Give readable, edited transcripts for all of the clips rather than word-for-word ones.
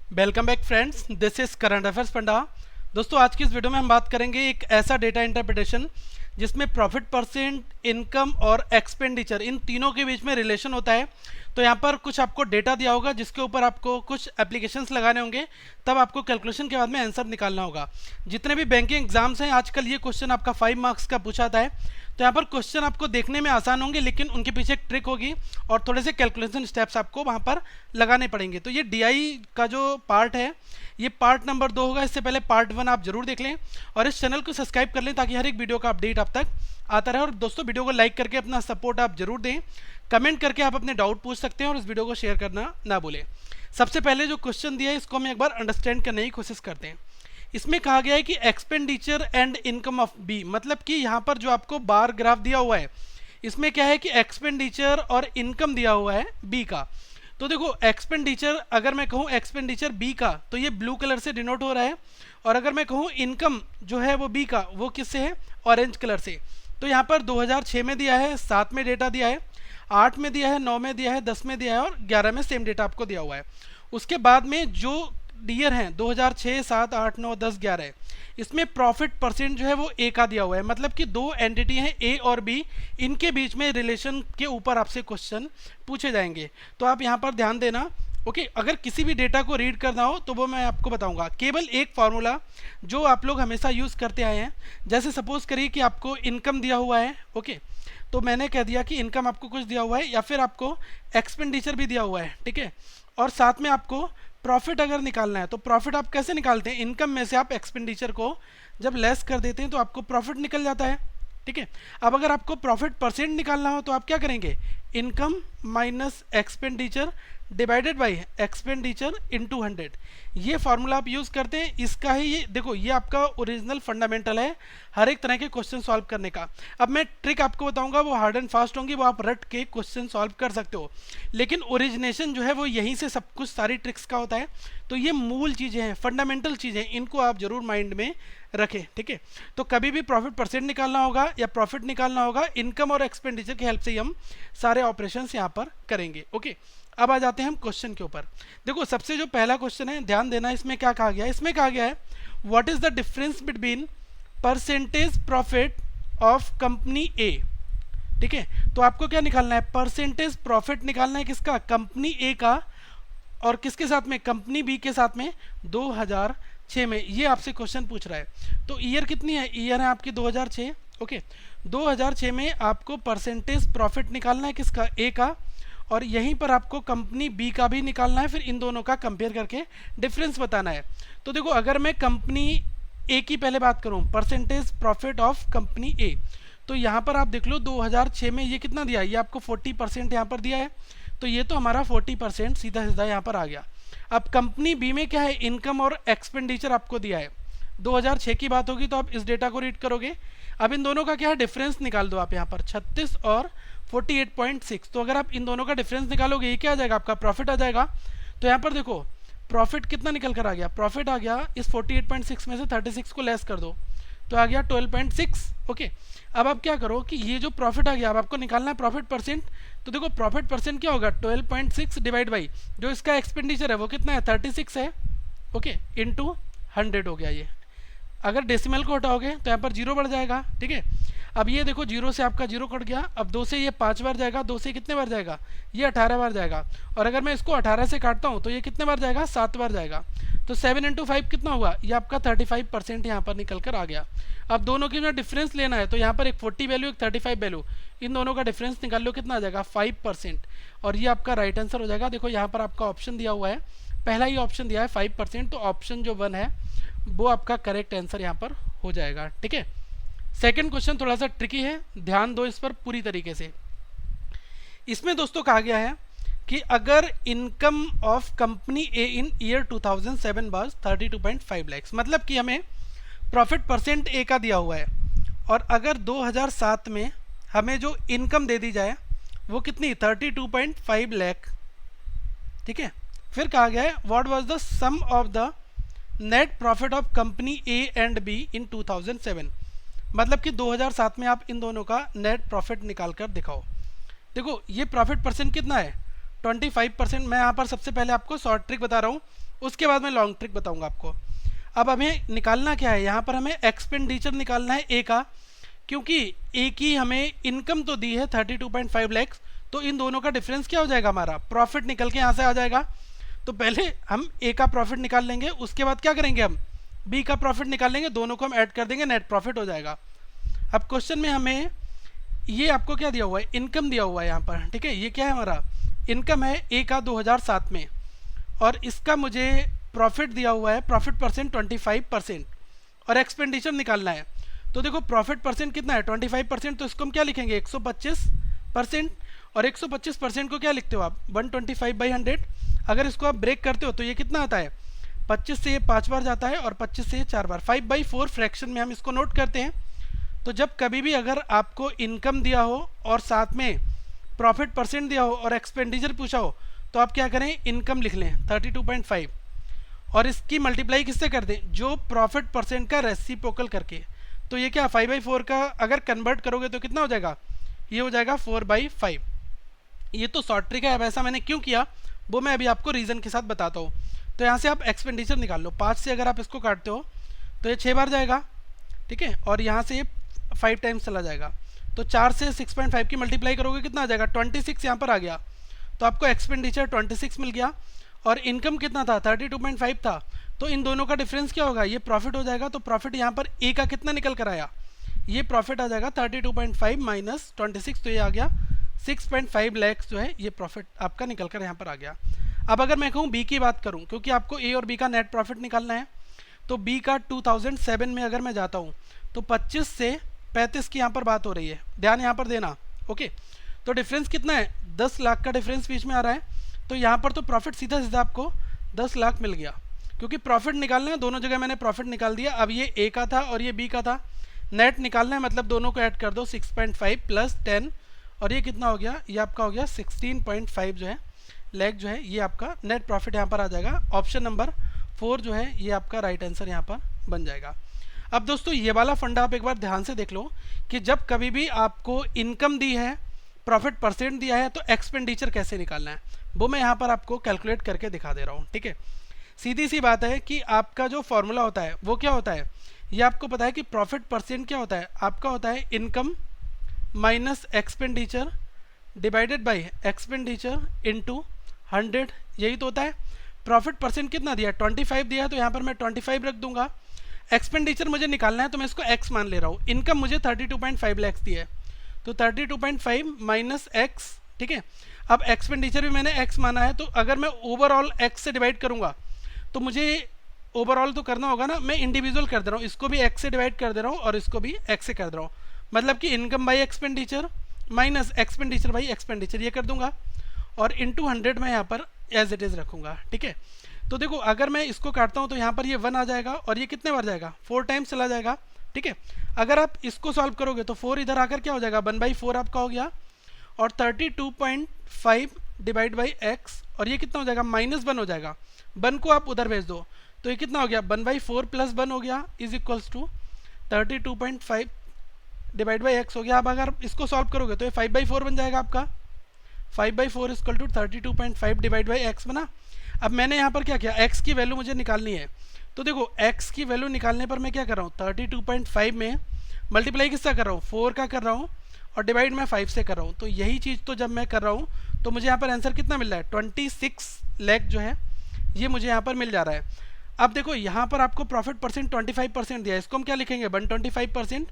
Welcome back friends, this is current affairs panda. दोस्तों, आज की इस वीडियो में हम बात करेंगे एक ऐसा डेटा इंटरप्रिटेशन जिसमें प्रॉफिट परसेंट, इनकम और एक्सपेंडिचर इन तीनों के बीच में रिलेशन होता है। तो यहाँ पर कुछ आपको डेटा दिया होगा जिसके ऊपर आपको कुछ एप्लीकेशंस लगाने होंगे, तब आपको कैलकुलेशन के बाद में आंसर निकालना होगा। जितने भी बैंकिंग एग्जाम्स हैं आजकल ये क्वेश्चन आपका 5 मार्क्स का पूछा था है। तो यहाँ पर क्वेश्चन आपको देखने में आसान होंगे, लेकिन उनके पीछे एक ट्रिक होगी और थोड़े से कैलकुलेशन स्टेप्स आपको वहाँ पर लगाने पड़ेंगे। तो ये डीआई का जो पार्ट है ये पार्ट नंबर 2 होगा। इससे पहले पार्ट 1 आप जरूर देख लें और इस चैनल को सब्सक्राइब कर लें ताकि हर एक वीडियो का अपडेट आप तक आता रहे। और दोस्तों, वीडियो को लाइक करके अपना सपोर्ट आप जरूर दें। कमेंट करके आप अपने डाउट पूछ सकते हैं और इस वीडियो को शेयर करना ना भूलें। सबसे पहले जो क्वेश्चन दिया है इसको हम एक बार अंडरस्टैंड करने की कोशिश करते हैं। इसमें कहा गया है कि expenditure and income of B, मतलब कि यहाँ पर जो आपको बार ग्राफ दिया हुआ है इसमें क्या है कि एक्सपेंडिचर और इनकम दिया हुआ है बी का। तो देखो, एक्सपेंडिचर अगर मैं कहूँ एक्सपेंडिचर बी का तो ये ब्लू कलर से डिनोट हो रहा है, और अगर मैं कहूँ इनकम जो है वो बी का, वो किससे है, ऑरेंज कलर से। तो यहाँ पर 2006 में दिया है, 7 में डेटा दिया है, 8 में दिया है, 9 में दिया है, 10 में दिया है और 11 में सेम डेटा आपको दिया हुआ है। उसके बाद में जो ईयर हैं 2006, 7, 8, 9, 10, 11, इसमें प्रॉफिट परसेंट जो है वो ए का दिया हुआ है। मतलब कि दो एंटिटी हैं ए और बी, इनके बीच में रिलेशन के ऊपर आपसे क्वेश्चन पूछे जाएंगे। तो आप यहाँ पर ध्यान देना। ओके, अगर किसी भी डेटा को रीड करना हो तो वो मैं आपको बताऊंगा। केवल एक फार्मूला जो आप लोग हमेशा यूज़ करते आए हैं, जैसे सपोज करिए कि आपको इनकम दिया हुआ है। ओके, तो मैंने कह दिया कि इनकम आपको कुछ दिया हुआ है, या फिर आपको एक्सपेंडिचर भी दिया हुआ है, ठीक है, और साथ में आपको प्रॉफिट अगर निकालना है तो प्रॉफिट आप कैसे निकालते हैं, इनकम में से आप एक्सपेंडिचर को जब लेस कर देते हैं तो आपको प्रॉफिट निकल जाता है, ठीक है। अब अगर आपको प्रॉफिट परसेंट निकालना हो तो आप क्या करेंगे, income minus expenditure divided by expenditure into 100, ये फार्मूला आप यूज़ करते हैं। इसका ही ये देखो, ये आपका ओरिजिनल फंडामेंटल है हर एक तरह के क्वेश्चन सॉल्व करने का। अब मैं ट्रिक आपको बताऊंगा, वो हार्ड एंड फास्ट होंगी, वो आप रट के क्वेश्चन सॉल्व कर सकते हो, लेकिन ओरिजिनेशन जो है वो यहीं से सब कुछ सारी ट्रिक्स का होता है। तो ये मूल चीज़ें हैं, फंडामेंटल चीज़ें, इनको आप जरूर माइंड में रखें, ठीक है। तो कभी भी प्रॉफिट परसेंट निकालना होगा या प्रॉफिट निकालना होगा, इनकम और एक्सपेंडिचर की हेल्प से ही हम सारे ऑपरेशंस यहाँ पर करेंगे। ओके, अब आ जाते हैं हम क्वेश्चन के ऊपर। देखो, सबसे जो पहला क्वेश्चन है, ध्यान देना, इसमें क्या कहा गया है, इसमें कहा गया है what is the difference between percentage profit of company A, ठीक है। तो आपको क्या निकालना है, परसेंटेज प्रॉफिट निकालना है, किसका, कंपनी ए का, और किसके साथ में, कंपनी बी के साथ में 2006 में। ये आपसे क्वेश्चन पूछ रहा है। तो ईयर कितनी है, ईयर है आपकी 2006। ओके, 2006 में आपको परसेंटेज प्रॉफिट निकालना है, किसका, ए का, और यहीं पर आपको कंपनी बी का भी निकालना है, फिर इन दोनों का कंपेयर करके डिफरेंस बताना है। तो देखो, अगर मैं कंपनी ए की पहले बात करूं, percentage profit of company A, तो यहाँ पर आप देख लो 2006 में ये कितना दिया है, ये आपको 40% यहाँ पर दिया है। तो ये तो हमारा 40% सीधा सीधा यहाँ पर आ गया। अब कंपनी बी में क्या है, इनकम और एक्सपेंडिचर आपको दिया है। 2006 की बात होगी तो आप इस डेटा को रीड करोगे। अब इन दोनों का क्या है, डिफरेंस निकाल दो आप यहाँ पर, 36 और 48.6। तो अगर आप इन दोनों का डिफरेंस निकालोगे, ये क्या आ जाएगा, आपका प्रॉफिट आ जाएगा। तो यहाँ पर देखो, प्रॉफिट कितना निकल कर आ गया, प्रॉफिट आ गया इस 48.6 में से 36 को लेस कर दो तो आ गया 12.6। ओके, अब आप क्या करो कि ये जो प्रॉफिट आ गया, अब आपको निकालना है प्रॉफिट परसेंट। तो देखो, प्रॉफिट परसेंट क्या होगा, 12.6 डिवाइड बाई जो इसका एक्सपेंडिचर है वो कितना है, 36 है। ओके, इंटू 100 हो गया ये। अगर डेसिमल को हटाओगे तो यहाँ पर जीरो बढ़ जाएगा, ठीक है। अब ये देखो, जीरो से आपका जीरो कट गया, अब 2 से ये 5 बार जाएगा, 2 से कितने बार जाएगा, ये 18 बार जाएगा, और अगर मैं इसको 18 से काटता हूँ तो ये कितने बार जाएगा, 7 बार जाएगा। तो 7 इंटू 5 कितना हुआ, ये आपका 35% यहाँ पर निकल कर आ गया। अब दोनों की जो डिफरेंस लेना है तो यहाँ पर एक 40 वैल्यू, एक 35 वैल्यू, इन दोनों का डिफरेंस निकाल लो, कितना आ जाएगा, 5%, और ये आपका राइट आंसर हो जाएगा। देखो, यहाँ पर आपका ऑप्शन दिया हुआ है, पहला ही ऑप्शन दिया है 5%, तो ऑप्शन जो 1 है वो आपका करेक्ट आंसर यहाँ पर हो जाएगा, ठीक है। सेकंड क्वेश्चन थोड़ा सा ट्रिकी है, ध्यान दो इस पर पूरी तरीके से। इसमें दोस्तों कहा गया है कि अगर income of company A in year 2007 was 32.5 lakh, मतलब कि हमें प्रॉफिट परसेंट ए का दिया हुआ है, और अगर 2007 में हमें जो इनकम दे दी जाए वो कितनी, 32.5 लाख, ठीक है। फिर कहा गया है what was the sum of the net profit of company A and B in 2007, मतलब कि 2007 में आप इन दोनों का नेट प्रॉफिट निकाल कर दिखाओ। देखो, ये प्रॉफिट परसेंट कितना है, 25%। मैं यहाँ पर सबसे पहले आपको शॉर्ट ट्रिक बता रहा हूँ, उसके बाद मैं लॉन्ग ट्रिक बताऊँगा आपको। अब हमें निकालना क्या है, यहाँ पर हमें एक्सपेंडिचर निकालना है ए का, क्योंकि ए की हमें इनकम तो दी है 32.5 लाख, तो इन दोनों का डिफरेंस क्या हो जाएगा, हमारा प्रॉफिट निकल के यहाँ से आ जाएगा। तो पहले हम ए का प्रॉफिट निकाल लेंगे, उसके बाद क्या करेंगे, हम बी का प्रॉफिट निकाल लेंगे, दोनों को हम ऐड कर देंगे, नेट प्रॉफिट हो जाएगा। अब क्वेश्चन में हमें ये आपको क्या दिया हुआ है, इनकम दिया हुआ है यहाँ पर, ठीक है। ये क्या है, हमारा इनकम है ए का 2007 में, और इसका मुझे प्रॉफिट दिया हुआ है, प्रॉफिट परसेंट 25%, और एक्सपेंडिचर निकालना है। तो देखो प्रॉफिट परसेंट कितना है 25%, तो इसको हम क्या लिखेंगे 125%, और 125% को क्या लिखते हो आप 125/100। अगर इसको आप ब्रेक करते हो तो ये कितना आता है, 25 से ये 5 बार जाता है और 25 से ये 4 बार, 5/4 फ्रैक्शन में हम इसको नोट करते हैं। तो जब कभी भी अगर आपको इनकम दिया हो और साथ में प्रॉफिट परसेंट दिया हो और एक्सपेंडिचर पूछा हो, तो आप क्या करें, इनकम लिख लें 32.5, और इसकी मल्टीप्लाई किससे कर दें, जो प्रॉफिट परसेंट का रेसिप्रोकल करके। तो ये क्या 5/4 का अगर कन्वर्ट करोगे तो कितना हो जाएगा, ये हो जाएगा 4/5। ये तो शॉर्ट ट्रिक है, अब ऐसा मैंने क्यों किया वो मैं अभी आपको रीज़न के साथ बताता हूँ। तो यहाँ से आप एक्सपेंडिचर निकाल लो, 5 से अगर आप इसको काटते हो तो ये 6 बार जाएगा, ठीक है, और यहाँ से ये 5 टाइम्स चला जाएगा। तो 4 से 6.5 की मल्टीप्लाई करोगे कितना आ जाएगा, 26 यहाँ पर आ गया। तो आपको एक्सपेंडिचर 26 मिल गया, और इनकम कितना था 32.5 था। तो इन दोनों का डिफरेंस क्या होगा, ये प्रॉफिट हो जाएगा। तो प्रॉफिट यहाँ पर ए का कितना निकल कर आया, ये प्रॉफिट आ जाएगा 32.5 माइनस 26, तो ये आ गया 6.5 लाख जो है, ये प्रॉफिट आपका निकल कर यहाँ पर आ गया। अब अगर मैं कहूँ बी की बात करूँ, क्योंकि आपको ए और बी का नेट प्रॉफिट निकालना है, तो बी का 2007 में अगर मैं जाता हूँ तो 25 से 35 की यहाँ पर बात हो रही है, ध्यान यहाँ पर देना, ओके। तो डिफरेंस कितना है, 10 लाख का डिफरेंस बीच में आ रहा है। तो यहाँ पर तो प्रॉफिट सीधा सीधा आपको 10 लाख मिल गया, क्योंकि प्रॉफिट निकालना है, दोनों जगह मैंने प्रॉफिट निकाल दिया। अब ये ए का था और ये बी का था, नेट निकालना है, मतलब दोनों को ऐड कर दो, 6.5 प्लस 10, और ये कितना हो गया, ये आपका हो गया 16.5 जो है लाख जो है, ये आपका नेट प्रॉफिट यहाँ पर आ जाएगा। ऑप्शन नंबर 4 जो है ये आपका राइट आंसर यहाँ पर बन जाएगा। अब दोस्तों ये वाला फंडा आप एक बार ध्यान से देख लो कि जब कभी भी आपको इनकम दी है, प्रॉफिट परसेंट दिया है, तो एक्सपेंडिचर कैसे निकालना है वो मैं यहाँ पर आपको कैलकुलेट करके दिखा दे रहा हूँ, ठीक है। सीधी सी बात है कि आपका जो फॉर्मूला होता है वो क्या होता है, ये आपको पता है कि प्रॉफिट परसेंट क्या होता है, आपका होता है income minus expenditure divided by expenditure into 100, यही तो होता है। प्रॉफिट परसेंट कितना दिया, 25 दिया है, तो यहाँ पर मैं 25 रख दूंगा। एक्सपेंडिचर मुझे निकालना है तो मैं इसको x मान ले रहा हूँ। इनकम मुझे 32.5 लाख दी है, तो 32.5 माइनस x, ठीक है। अब एक्सपेंडिचर भी मैंने x माना है, तो अगर मैं ओवरऑल x से डिवाइड करूँगा तो मुझे ओवरऑल तो करना होगा ना, मैं इंडिविजुअल कर दे रहा हूँ, इसको भी x से डिवाइड कर दे रहा हूँ और इसको भी x से कर दे रहा हूँ, मतलब कि income by expenditure minus expenditure by expenditure, ये कर दूंगा, और इंटू 100 मैं यहाँ पर एज इट इज़ रखूँगा, ठीक है। तो देखो अगर मैं इसको काटता हूँ तो यहाँ पर ये 1 आ जाएगा, और ये कितने बार जाएगा, 4 टाइम्स चला जाएगा, ठीक है। अगर आप इसको सॉल्व करोगे तो 4 इधर आकर क्या हो जाएगा, 1/4 आपका हो गया, और 32.5 डिवाइड बाई एक्स, और ये कितना हो जाएगा, -1 हो जाएगा, 1 को आप उधर भेज दो, तो ये कितना हो गया 1/4 प्लस 1 हो गया is equals to 32.5 divide by x हो गया। अब अगर इसको सॉल्व करोगे तो ये 5/4 बन जाएगा आपका, 5/4 equal to 32.5 divide by x बना। अब मैंने यहाँ पर क्या किया, x की वैल्यू मुझे निकालनी है, तो देखो x की वैल्यू निकालने पर मैं क्या कर रहा हूँ, 32.5 में मल्टीप्लाई किसका कर रहा हूँ, 4 का कर रहा हूँ, और डिवाइड मैं 5 से कर रहा हूँ। तो यही चीज़ तो जब मैं कर रहा हूँ तो मुझे यहाँ पर आंसर कितना मिल रहा है, 26 लाख जो है ये मुझे यहाँ पर मिल जा रहा है। अब देखो यहाँ पर आपको प्रॉफिट परसेंट 25% दिया है, इसको हम क्या लिखेंगे 125%,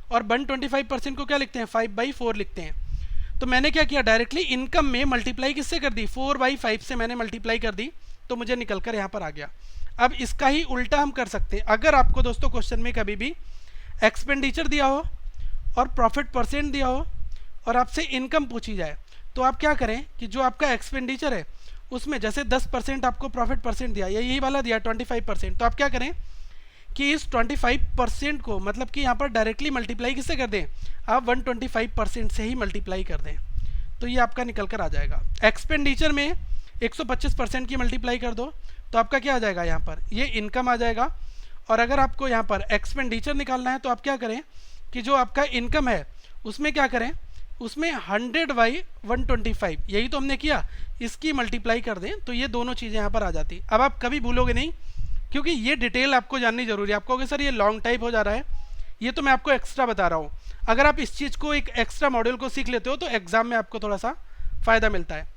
और 125% को क्या लिखते हैं 5/4 लिखते हैं। तो मैंने क्या किया, डायरेक्टली इनकम में मल्टीप्लाई किससे कर दी, 4/5 से मैंने मल्टीप्लाई कर दी, तो मुझे निकल कर यहाँ पर आ गया। अब इसका ही उल्टा हम कर सकते हैं, अगर आपको दोस्तों क्वेश्चन में कभी भी एक्सपेंडिचर दिया हो और प्रॉफिट परसेंट दिया हो और आपसे इनकम पूछी जाए, तो आप क्या करें कि जो आपका एक्सपेंडिचर है उसमें जैसे 10% आपको प्रॉफिट परसेंट दिया, या यही वाला दिया 25%, तो आप क्या करें कि इस 25% को मतलब कि यहाँ पर डायरेक्टली मल्टीप्लाई किससे कर दें, आप 125% से ही मल्टीप्लाई कर दें, तो ये आपका निकल कर आ जाएगा। एक्सपेंडिचर में 125% की मल्टीप्लाई कर दो तो आपका क्या आ जाएगा, यहाँ पर ये इनकम आ जाएगा। और अगर आपको यहाँ पर एक्सपेंडिचर निकालना है तो आप क्या करें कि जो आपका इनकम है उसमें क्या करें उसमें 100/125 यही तो हमने किया, इसकी मल्टीप्लाई कर दें तो ये दोनों चीज़ें यहाँ पर आ जाती। अब आप कभी भूलोगे नहीं, क्योंकि ये डिटेल आपको जाननी जरूरी है। आप कहोगे सर ये लॉन्ग टाइप हो जा रहा है, ये तो मैं आपको एक्स्ट्रा बता रहा हूँ। अगर आप इस चीज़ को एक एक्स्ट्रा मॉड्यूल को सीख लेते हो तो एग्जाम में आपको थोड़ा सा फ़ायदा मिलता है।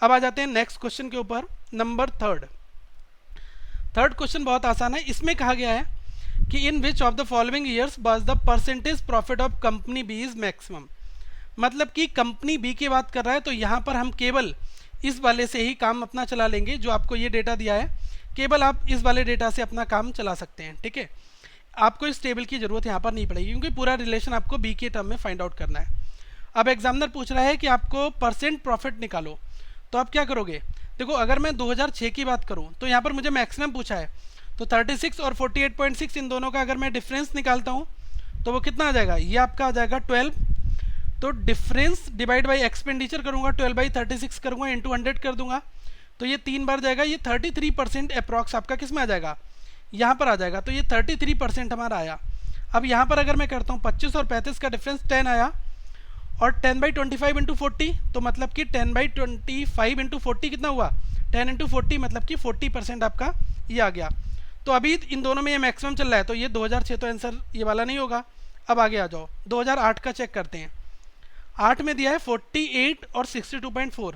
अब आ जाते हैं नेक्स्ट क्वेश्चन के ऊपर, नंबर थर्ड क्वेश्चन बहुत आसान है। इसमें कहा गया है कि in which of the following years was the percentage profit of company B is maximum. मतलब कि कंपनी बी की बात कर रहा है, तो यहाँ पर हम केवल इस वाले से ही काम अपना चला लेंगे। जो आपको ये डेटा दिया है, केवल आप इस वाले डेटा से अपना काम चला सकते हैं, ठीक है। आपको इस टेबल की ज़रूरत यहाँ पर नहीं पड़ेगी, क्योंकि पूरा रिलेशन आपको बी के टर्म में फाइंड आउट करना है। अब एग्जामिनर पूछ रहा है कि आपको परसेंट प्रॉफिट निकालो, तो आप क्या करोगे। देखो, अगर मैं 2006 की बात करूँ तो यहाँ पर मुझे मैक्सिमम पूछा है, तो 36 और 48.6 इन दोनों का अगर मैं डिफरेंस निकालता हूँ तो वो कितना आ जाएगा, ये आपका आ जाएगा 12। तो डिफरेंस डिवाइड बाई एक्सपेंडिचर करूँगा, 12/36 करूँगा, इंटू 100 कर दूंगा, तो ये 3 बार जाएगा। ये 33% अप्रॉक्स आपका किस में आ जाएगा, यहाँ पर आ जाएगा। तो ये 33% हमारा आया। अब यहाँ पर अगर मैं करता हूँ 25 और 35 का डिफरेंस 10 आया, और 10/25 इंटू 40, तो मतलब कि 10/25 इंटू 40 कितना हुआ, 10 इंटू 40, मतलब कि 40% आपका ये आ गया। तो अभी इन दोनों में ये मैक्सिमम चल रहा है, तो ये 2006 तो आंसर ये वाला नहीं होगा। अब आगे आ जाओ, 2008 का चेक करते हैं। 8 में दिया है 48 और 62.4,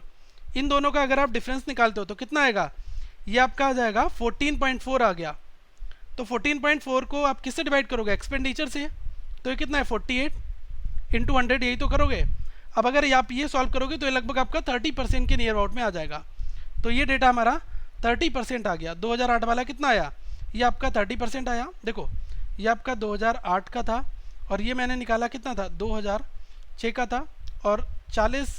इन दोनों का अगर आप डिफरेंस निकालते हो तो कितना आएगा, ये आपका आ जाएगा 14.4 आ गया। तो 14.4 को आप किससे डिवाइड करोगे, एक्सपेंडिचर से, तो ये कितना है 48 इंटू 100, यही तो करोगे। अब अगर आप ये सॉल्व करोगे तो ये लगभग आपका 30% के नियर अबाउट में आ जाएगा। तो ये डेटा हमारा 30% आ गया। 2008 वाला कितना आया, ये आपका 30% आया। देखो, ये आपका 2008 का था, और ये मैंने निकाला कितना था, 2006 का था, और 40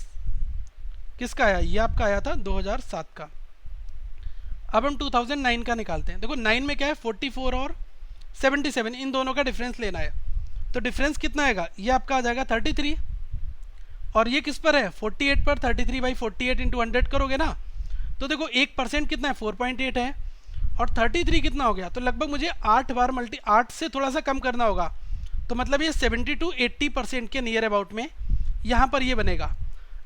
किसका आया, ये आपका आया था 2007 का। अब हम 2009 का निकालते हैं। देखो 9 में क्या है, 44 और 77, इन दोनों का डिफरेंस लेना है। तो डिफरेंस कितना आएगा, ये आपका आ जाएगा 33, और ये किस पर है, 48 पर। 33/48 इंटू 100 करोगे ना, तो देखो 1% कितना है, 4.8 है, और 33 कितना हो गया, तो लगभग मुझे 8 बार 8 से थोड़ा सा कम करना होगा। तो मतलब ये 70 to 80% के नियर अबाउट में यहाँ पर ये बनेगा।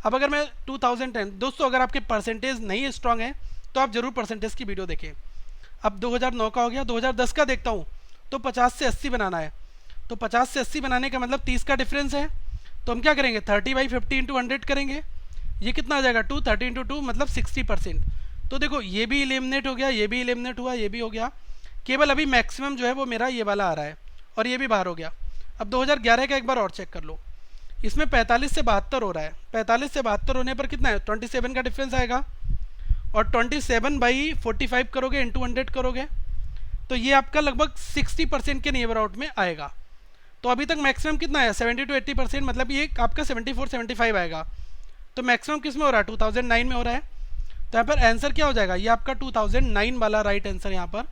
अब अगर मैं 2010, दोस्तों अगर आपके परसेंटेज नहीं स्ट्रांग है तो आप जरूर परसेंटेज की वीडियो देखें। अब 2009 का हो गया, 2010 का देखता हूँ, तो 50 से 80 बनाना है। तो 50 से 80 बनाने का मतलब 30 का डिफरेंस है, तो हम क्या करेंगे, 30/50 इंटू 100 करेंगे। ये कितना आ जाएगा, 2, 30 इंटू 2 मतलब 60%। तो देखो ये भी एलिमिनेट हो गया, ये भी एलिमिनेट हुआ, ये भी हो गया। केवल अभी मैक्सिमम जो है वो मेरा ये वाला आ रहा है, और ये भी बाहर हो गया। अब 2011 का एक बार और चेक कर लो, इसमें 45 से 72 हो रहा है। 45 से 72 होने पर कितना है, 27 का डिफरेंस आएगा, और 27/45 करोगे, इंटू 100 करोगे, तो ये आपका लगभग 60% के नियर आउट में आएगा। तो अभी तक मैक्सिमम कितना है, 70 to 80%, मतलब ये आपका 74-75 आएगा। तो मैक्सिमम किस में हो रहा है, 2009 में हो रहा है। तो यहाँ पर आंसर क्या हो जाएगा, ये आपका 2009 वाला राइट आंसर यहाँ पर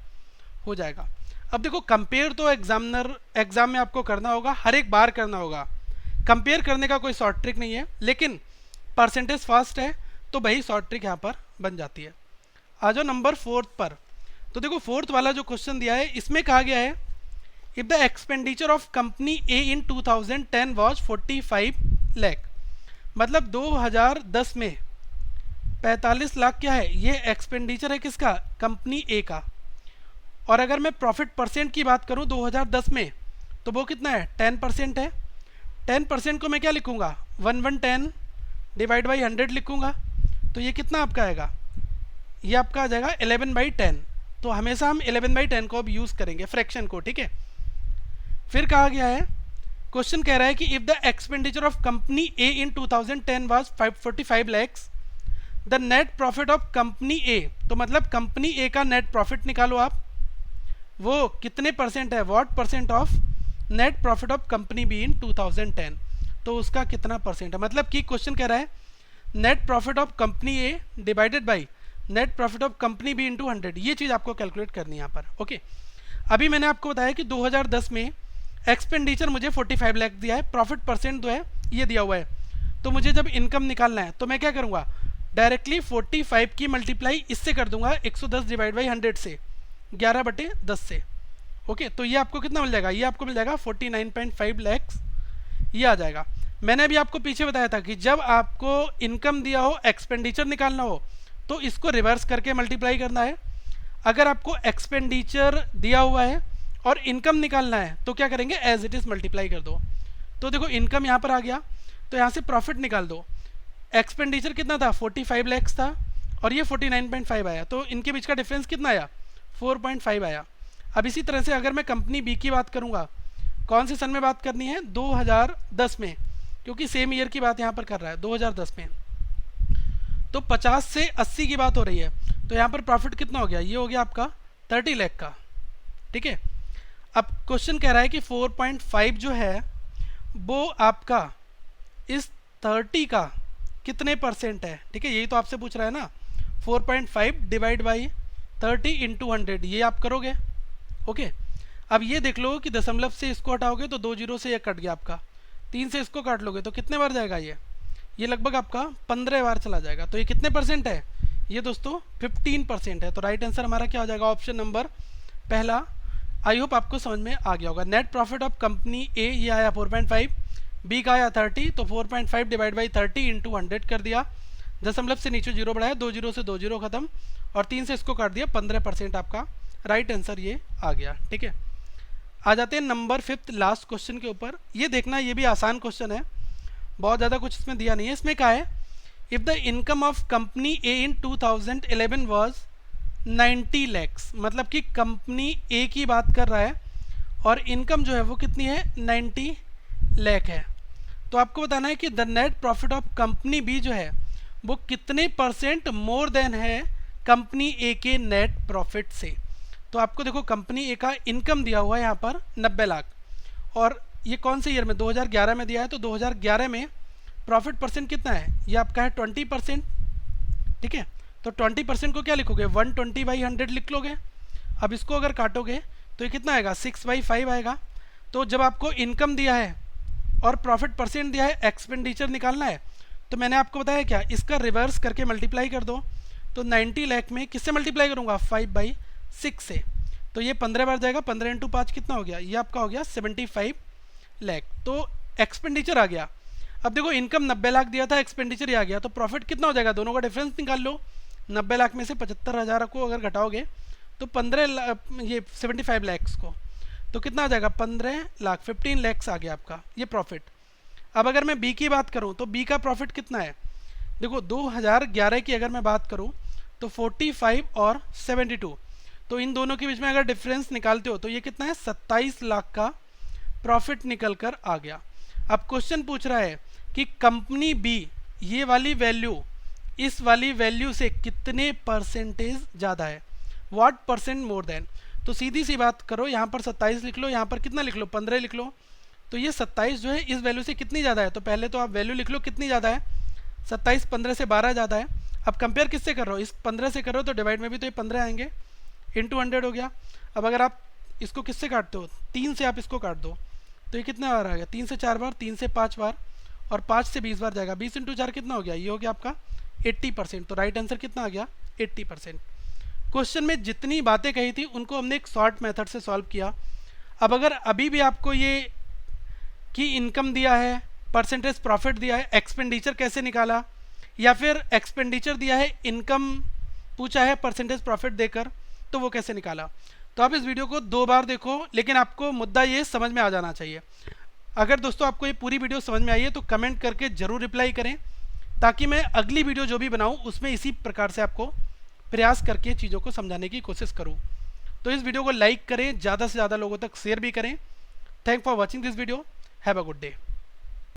हो जाएगा। अब देखो कंपेयर तो एग्जाम में आपको करना होगा, हर एक बार करना होगा। कंपेयर करने का कोई शॉर्ट ट्रिक नहीं है, लेकिन परसेंटेज फास्ट है तो वही शॉर्ट ट्रिक यहाँ पर बन जाती है। आ जाओ नंबर 4 पर। तो देखो 4th वाला जो क्वेश्चन दिया है, इसमें कहा गया है if the expenditure of company A in 2010 was 45 lakh. मतलब 2010 में 45 लाख क्या है, ये एक्सपेंडिचर है किसका, कंपनी ए का। और अगर मैं प्रॉफिट परसेंट की बात करूं 2010 में, तो वो कितना है, 10% है। 10% को मैं क्या लिखूंगा, 1110 डिवाइड बाई 100 लिखूंगा, तो ये कितना आपका आएगा, ये आपका आ जाएगा 11/10। तो हमेशा हम 11/10 को अब यूज़ करेंगे फ्रैक्शन को, ठीक है। फिर कहा गया है, क्वेश्चन कह रहा है कि if the expenditure of company A in 2010 was 45 lakhs, the net profit of company A, तो मतलब कंपनी ए का नेट प्रॉफिट निकालो आप, वो कितने परसेंट है, what percent of net profit of company be in 2010, तो उसका कितना परसेंट है। मतलब कि क्वेश्चन कह रहा है net profit of company A divided by net profit of company B into 100, ये चीज़ आपको कैलकुलेट करनी है यहाँ पर, ओके। अभी मैंने आपको बताया कि 2010 में एक्सपेंडिचर मुझे 45 लाख दिया है, प्रॉफिट परसेंट जो है ये दिया हुआ है, तो मुझे जब इनकम निकालना है तो मैं क्या करूँगा, डायरेक्टली 45 की मल्टीप्लाई इससे कर दूंगा 110 डिवाइड बाई 100 से, 11/10 से, ओके। तो ये आपको कितना मिल जाएगा, ये आपको मिल जाएगा 49.5 लाख, ये आ जाएगा। मैंने अभी आपको पीछे बताया था कि जब आपको इनकम दिया हो, एक्सपेंडिचर निकालना हो, तो इसको रिवर्स करके मल्टीप्लाई करना है। अगर आपको एक्सपेंडिचर दिया हुआ है और इनकम निकालना है तो क्या करेंगे, एज इट इज़ मल्टीप्लाई कर दो। तो देखो इनकम यहाँ पर आ गया, तो यहाँ से प्रॉफिट निकाल दो। एक्सपेंडिचर कितना था, 45 लैक्स था और ये 49.5 आया, तो इनके बीच का डिफरेंस कितना आया, 4.5 आया। अब इसी तरह से अगर मैं कंपनी बी की बात करूँगा, कौन से सन में बात करनी है, 2010 में, क्योंकि सेम ईयर की बात यहाँ पर कर रहा है 2010 में, तो 50 से 80 की बात हो रही है। तो यहाँ पर प्रॉफिट कितना हो गया, ये हो गया आपका 30 लाख का। ठीक है, अब क्वेश्चन कह रहा है कि 4.5 जो है वो आपका इस 30 का कितने परसेंट है। ठीक है, यही तो आपसे पूछ रहा है ना। 4.5 डिवाइड बाई 30 इंटू 100, ये आप करोगे। ओके, अब ये देख लो कि दशमलव से इसको हटाओगे तो 2 जीरो से ये कट गया आपका, 3 से इसको काट लोगे तो कितने बार जाएगा, ये लगभग आपका 15 बार चला जाएगा। तो ये कितने परसेंट है, ये दोस्तों 15% है। तो राइट आंसर हमारा क्या हो जाएगा, ऑप्शन नंबर पहला। आई होप आपको समझ में आ गया होगा। नेट प्रॉफिट ऑफ कंपनी ए ये आया 4.5, बी का आया 30, तो 4.5 डिवाइड बाई 30 इंटू 100 कर दिया, दशमलव से नीचे जीरो बढ़ाया, 2 जीरो से 2 जीरो खत्म और 3 से इसको काट दिया, 15% आपका राइट आंसर ये आ गया। ठीक है, आ जाते हैं नंबर 5 लास्ट क्वेश्चन के ऊपर। ये देखना, ये भी आसान क्वेश्चन है, बहुत ज़्यादा कुछ इसमें दिया नहीं है। इसमें क्या है, if the income of company A in 2011 was 90 lakhs, मतलब कि कंपनी ए की बात कर रहा है और इनकम जो है वो कितनी है, 90 लाख है। तो आपको बताना है कि the net profit of company B जो है वो कितने परसेंट मोर देन है कंपनी ए के नेट प्रॉफिट से। तो आपको देखो कंपनी ए का इनकम दिया हुआ है यहाँ पर 90 लाख, और ये कौन से ईयर में, 2011 में दिया है। तो 2011 में प्रॉफिट परसेंट कितना है, ये आपका है 20%। ठीक है, तो 20% को क्या लिखोगे, 120/100 लिख लोगे। अब इसको अगर काटोगे तो ये कितना आएगा, 6/5 आएगा। तो जब आपको इनकम दिया है और प्रॉफिट परसेंट दिया है, एक्सपेंडिचर निकालना है, तो मैंने आपको बताया क्या, इसका रिवर्स करके मल्टीप्लाई कर दो। तो 90 लाख में किससे मल्टीप्लाई करूँगा, 5/6 से। तो ये 15 बार जाएगा, 15 इंटू 5 कितना हो गया, ये आपका हो गया 75 लाख। तो एक्सपेंडिचर आ गया। अब देखो इनकम 90 लाख दिया था, एक्सपेंडिचर आ गया, तो प्रॉफिट कितना हो जाएगा, दोनों का डिफरेंस निकाल लो। 90 लाख में से 75,000 को अगर घटाओगे तो 75 लैक्स को, तो कितना आ जाएगा, 15 लाख, 15 लैक्स आ गया आपका ये प्रॉफिट। अब अगर मैं बी की बात करूं तो बी का प्रॉफिट कितना है, देखो 2011 की अगर मैं बात करूं तो 45 और 72, तो इन दोनों के बीच में अगर डिफरेंस निकालते हो तो ये कितना है, 27 लाख का प्रॉफिट निकल कर आ गया। अब क्वेश्चन पूछ रहा है कि कंपनी बी ये वाली वैल्यू इस वाली वैल्यू से कितने परसेंटेज ज़्यादा है, व्हाट परसेंट मोर देन। तो सीधी सी बात करो, यहाँ पर 27 लिख लो, यहाँ पर कितना लिख लो, 15 लिख लो। तो ये 27 जो है इस वैल्यू से कितनी ज़्यादा है, तो पहले तो आप वैल्यू लिख लो कितनी ज़्यादा है, 27 15 से 12 ज़्यादा है। अब कंपेयर किससे कर रहे हो, इस 15 से कर रहे हो तो डिवाइड में भी तो ये 15 आएंगे, इंटू 100 हो गया। अब अगर आप इसको किससे काटते हो, 3 से आप इसको काट दो तो ये कितना बार आ गया, 3 से 4 बार, 3 से 5 बार और 5 से 20 बार जाएगा। 20 इंटू 4 कितना हो गया, ये हो गया आपका 80%। तो राइट आंसर कितना आ गया, 80%। क्वेश्चन में जितनी बातें कही थी उनको हमने एक शॉर्ट मेथड से सॉल्व किया। अब अगर अभी भी आपको ये कि इनकम दिया है, परसेंटेज प्रॉफिट दिया है, एक्सपेंडिचर कैसे निकाला, या फिर एक्सपेंडिचर दिया है, इनकम पूछा है परसेंटेज प्रॉफिट देकर, तो वो कैसे निकाला, तो आप इस वीडियो को 2 बार देखो, लेकिन आपको मुद्दा ये समझ में आ जाना चाहिए। अगर दोस्तों आपको ये पूरी वीडियो समझ में आई है तो कमेंट करके ज़रूर रिप्लाई करें, ताकि मैं अगली वीडियो जो भी बनाऊं उसमें इसी प्रकार से आपको प्रयास करके चीज़ों को समझाने की कोशिश करूं। तो इस वीडियो को लाइक करें, ज़्यादा से ज़्यादा लोगों तक शेयर भी करें। Thank for watching this video, have a good day.